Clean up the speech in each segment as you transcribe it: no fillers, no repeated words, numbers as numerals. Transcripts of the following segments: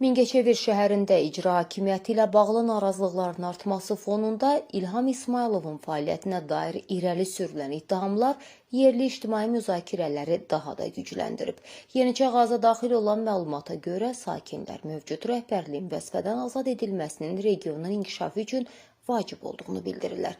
Mingəçevir şəhərində icra hakimiyyəti ilə bağlı narazılıqların artması fonunda İlham İsmayılovun fəaliyyətinə dair irəli sürülən ittihamlar yerli ictimai müzakirələri daha da gücləndirib. Yeniçə Ağaza daxil olan məlumata görə sakinlər mövcud rəhbərliyin vəzifədən azad edilməsinin regionun inkişafı üçün vacib olduğunu bildirirlər.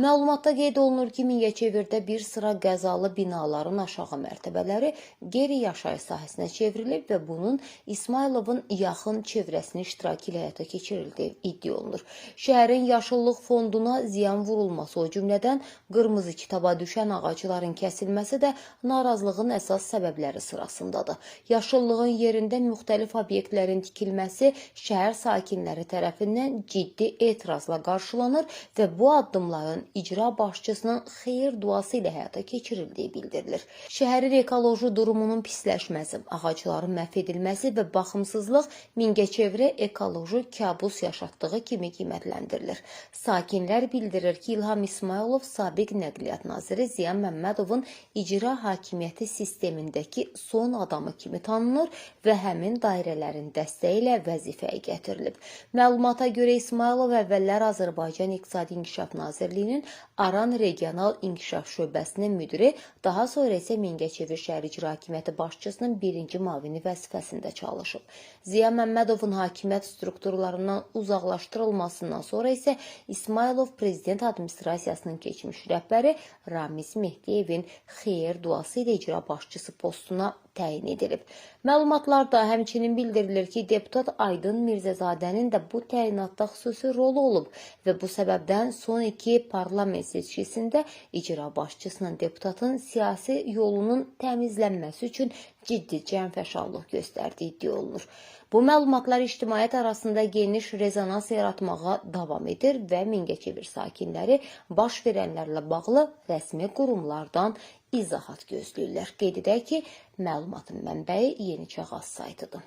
Məlumatda qeyd olunur ki, Mingəçevirdə bir sıra qəzalı binaların aşağı mərtəbələri qeyri-yaşayış sahəsinə çevrilib və bunun İsmayılovun yaxın çevrəsinin iştirakı ilə həyata keçirildiyi iddia olunur. Şəhərin yaşıllıq fonduna ziyan vurulması, o cümlədən qırmızı kitaba düşən ağacların kəsilməsi də narazılığın əsas səbəbləri sırasındadır. Yaşıllığın yerində müxtəlif obyektlərin tikilməsi şəhər sakinləri tərəfindən ciddi etirazla qarşılanır və bu addımların icra başçısının xeyir duası ilə həyata keçirildiyi bildirilir. Şəhərin ekoloji durumunun pisləşməsi, ağacların məhv edilməsi və baxımsızlıq Mingəçevirə ekoloji kabus yaşatdığı kimi qiymətləndirilir. Sakinlər bildirir ki, İlham İsmayılov sabiq Nəqliyyat naziri Ziya Məmmədovun icra hakimiyyəti sistemindəki son adamı kimi tanınır və həmin dairələrin dəstəyi ilə vəzifəyə gətirilib. Məlumata görə İsmayılov əvvəllər Azərbaycan İqtisadi İnkişaf Nazirliyinin Aran Regional İnkişaf Şöbəsinin müdiri, daha sonra isə Mingəçevir şəhər icra hakimiyyəti başçısının birinci müavini vəzifəsində çalışıb. Ziya Məmmədovun hakimiyyət strukturlarından uzaqlaşdırılmasından sonra isə İsmayılov prezident administrasiyasının keçmiş rəhbəri Ramiz Mehdiyevin xeyir duası ilə icra başçısı postuna təyin edilib. Məlumatlarda həmçinin bildirilir ki, deputat Aydın Mirzəzadənin də bu təyinatda xüsusi rolu olub və bu səbəbdən son iki parlament seçkisində icra başçısının deputatın siyasi yolunun təmizlənməsi üçün ciddi cəmfəşarlıq göstərdiyi iddia olunur. Bu məlumatlar ictimaiyyət arasında geniş rezonans yaratmağa davam edir və Mingəçevir sakinləri baş verənlərlə bağlı rəsmi qurumlardan izahat gözləyirlər. Qeyd edək ki, məlumatın mənbəyi Yeniçə Ağaz saytıdır.